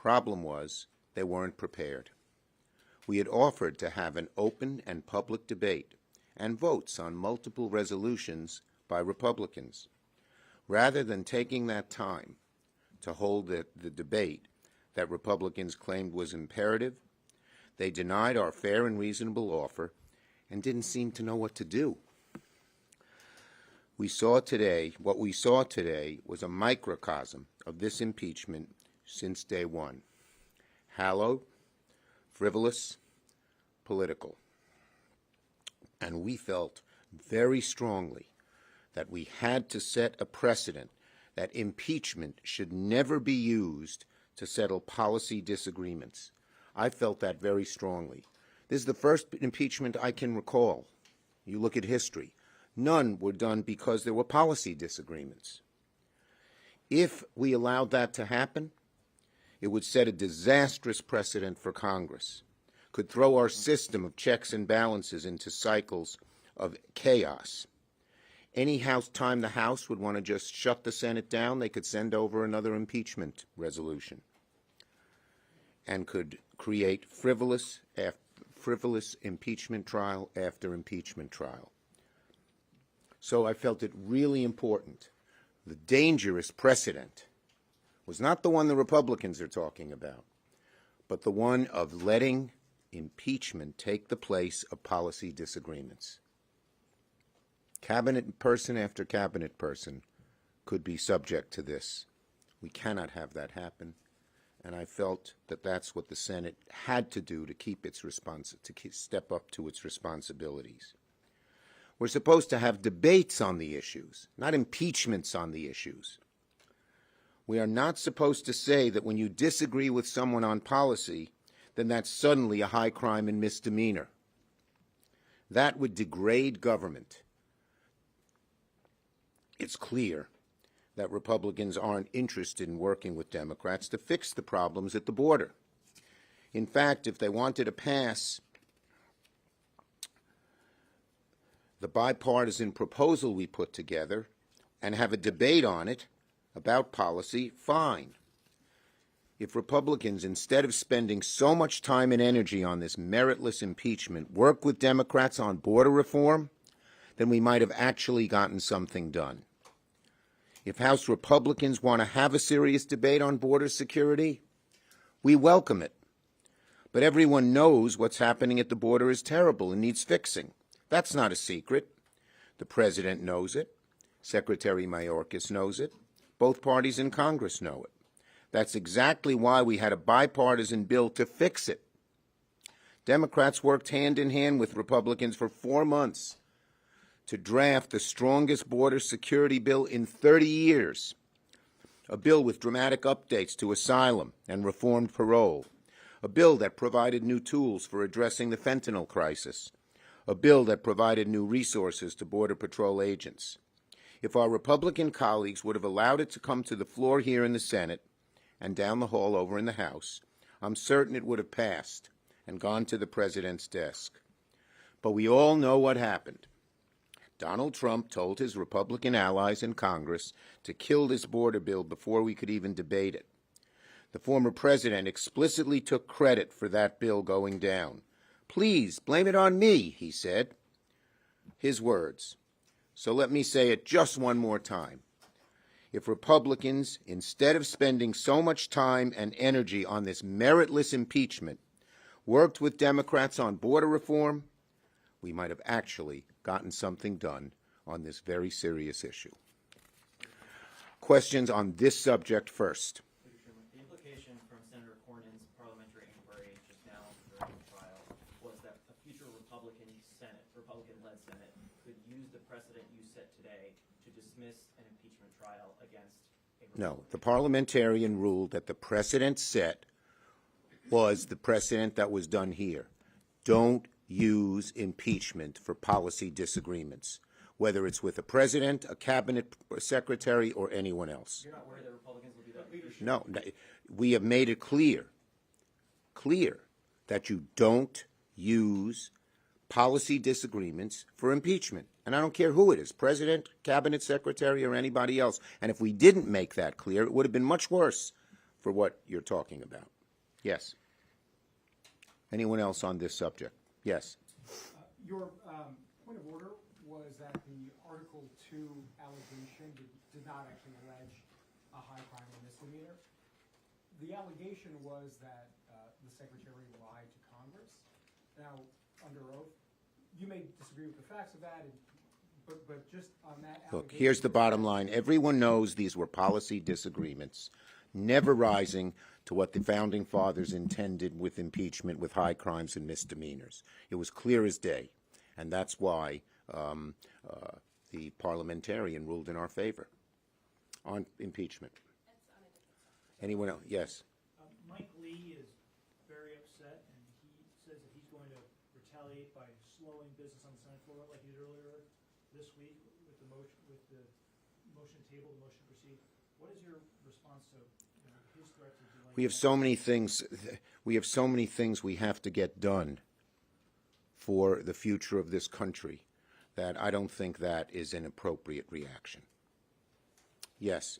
Problem was, they weren't prepared. We had offered to have an open and public debate and votes on multiple resolutions by Republicans. Rather than taking that time to hold the debate that Republicans claimed was imperative, they denied our fair and reasonable offer and didn't seem to know what to do. What we saw today was a microcosm of this impeachment since day one. Hallowed, frivolous, political. And we felt very strongly that we had to set a precedent that impeachment should never be used to settle policy disagreements. I felt that very strongly. This is the first impeachment I can recall. You look at history. None were done because there were policy disagreements. If we allowed that to happen, it would set a disastrous precedent for Congress, could throw our system of checks and balances into cycles of chaos. Any time the House would want to just shut the Senate down, they could send over another impeachment resolution and could create frivolous impeachment trial after impeachment trial. So I felt it really important. The dangerous precedent was not the one the Republicans are talking about, but the one of letting impeachment take the place of policy disagreements. Cabinet person after cabinet person could be subject to this. We cannot have that happen, and I felt that that's what the Senate had to do to step up to its responsibilities. We're supposed to have debates on the issues, not impeachments on the issues. We are not supposed to say that when you disagree with someone on policy, then that's suddenly a high crime and misdemeanor. That would degrade government. It's clear that Republicans aren't interested in working with Democrats to fix the problems at the border. In fact, if they wanted to pass the bipartisan proposal we put together and have a debate on it about policy, fine. If Republicans, instead of spending so much time and energy on this meritless impeachment, work with Democrats on border reform, then we might have actually gotten something done. If House Republicans want to have a serious debate on border security, we welcome it. But everyone knows what's happening at the border is terrible and needs fixing. That's not a secret. The President knows it. Secretary Mayorkas knows it. Both parties in Congress know it. That's exactly why we had a bipartisan bill to fix it. Democrats worked hand in hand with Republicans for 4 months to draft the strongest border security bill in 30 years, a bill with dramatic updates to asylum and reformed parole, a bill that provided new tools for addressing the fentanyl crisis, a bill that provided new resources to Border Patrol agents. If our Republican colleagues would have allowed it to come to the floor here in the Senate and down the hall over in the House, I'm certain it would have passed and gone to the President's desk. But we all know what happened. Donald Trump told his Republican allies in Congress to kill this border bill before we could even debate it. The former president explicitly took credit for that bill going down. "Please, blame it on me," he said. His words. So let me say it just one more time. If Republicans, instead of spending so much time and energy on this meritless impeachment, worked with Democrats on border reform, we might have actually gotten something done on this very serious issue. Questions on this subject first. The implication from Senator Cornyn's parliamentary inquiry just now during the trial was that a future Republican-led Senate, could use the precedent you set today to dismiss an impeachment trial against a Republican. No, the parliamentarian ruled that the precedent set was the precedent that was done here. Don't use impeachment for policy disagreements, whether it's with a president, a cabinet secretary, or anyone else. You're not worried that Republicans will do that? No, we have made it clear that you don't use policy disagreements for impeachment. And I don't care who it is, president, cabinet secretary, or anybody else. And if we didn't make that clear, it would have been much worse for what you're talking about. Yes. Anyone else on this subject? Yes. Your point of order was that the Article 2 allegation did not actually allege a high crime or misdemeanor. The allegation was that the Secretary lied to Congress. Now, under oath, you may disagree with the facts of that, but just on that allegation... Look, here's the bottom line. Everyone knows these were policy disagreements, never rising to what the Founding Fathers intended with impeachment with high crimes and misdemeanors. It was clear as day, and that's why the parliamentarian ruled in our favor on impeachment. Anyone else? Yes. Mike Lee is very upset, and he says that he's going to retaliate by slowing business on the Senate floor like he did earlier this week with the motion table, the motion to proceed. What is your response to his threat to delay? We have so many things. We have so many things we have to get done for the future of this country that I don't think that is an appropriate reaction. Yes.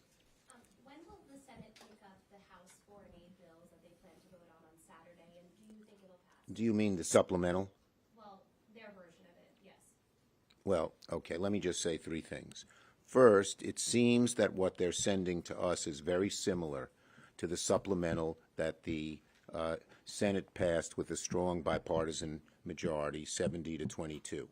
When will the Senate take up the House foreign aid bills that they plan to vote on Saturday, and do you think it'll pass? Do you mean the supplemental? Well, their version of it, yes. Well, okay, let me just say three things. First, it seems that what they're sending to us is very similar to the supplemental that the Senate passed with a strong bipartisan majority, 70 to 22.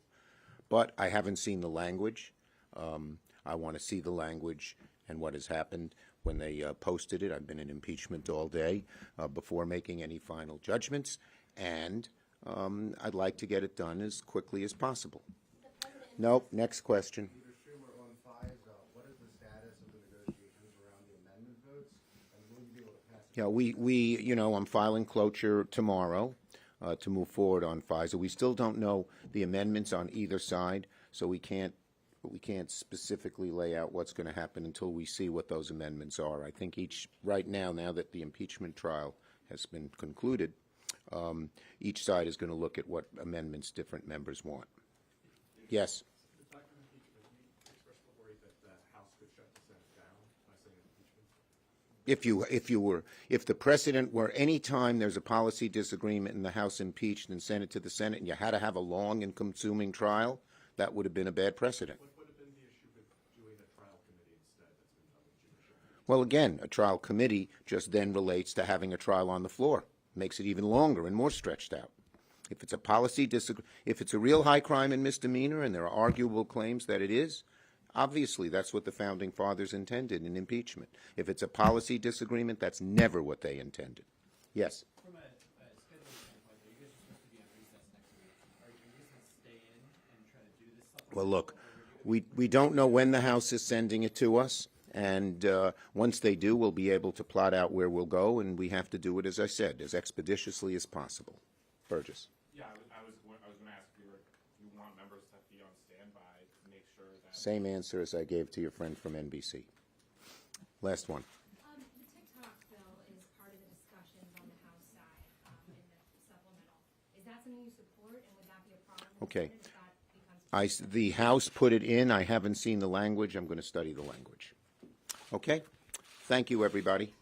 But I haven't seen the language. I want to see the language and what has happened when they posted it. I've been in impeachment all day before making any final judgments, and I'd like to get it done as quickly as possible. Nope, next question. Leader Schumer, on FISA, what is the status of the negotiations around the amendment votes, and will you be able to pass it? Yeah, I'm filing cloture tomorrow to move forward on FISA. We still don't know the amendments on either side, so we can't specifically lay out what's going to happen until we see what those amendments are. I think right now that the impeachment trial has been concluded, each side is going to look at what amendments different members want. Yes. The document expressed the worry that the House could shut the Senate down by saying impeachment. If the precedent were any time there's a policy disagreement and the House impeached and sent it to the Senate and you had to have a long and consuming trial, that would have been a bad precedent. What would have been the issue with doing a trial committee instead that's been done with judicial? Well, again, a trial committee just then relates to having a trial on the floor. Makes it even longer and more stretched out. If it's a policy if it's a real high crime and misdemeanor and there are arguable claims that it is, obviously that's what the Founding Fathers intended in impeachment. If it's a policy disagreement, that's never what they intended. Yes? From a scheduling standpoint, are you guys supposed to be on recess next week? Are you just going to stay in and try to do this supplemental? Well, look, we don't know when the House is sending it to us, and once they do, we'll be able to plot out where we'll go, and we have to do it, as I said, as expeditiously as possible. Burgess. Yeah, I was going to ask you want members to be on standby to make sure that... Same answer as I gave to your friend from NBC. Last one. The TikTok bill is part of the discussions on the House side in the supplemental. Is that something you support, and would that be a problem? Okay. If that becomes The House put it in. I haven't seen the language. I'm going to study the language. Okay? Thank you, everybody.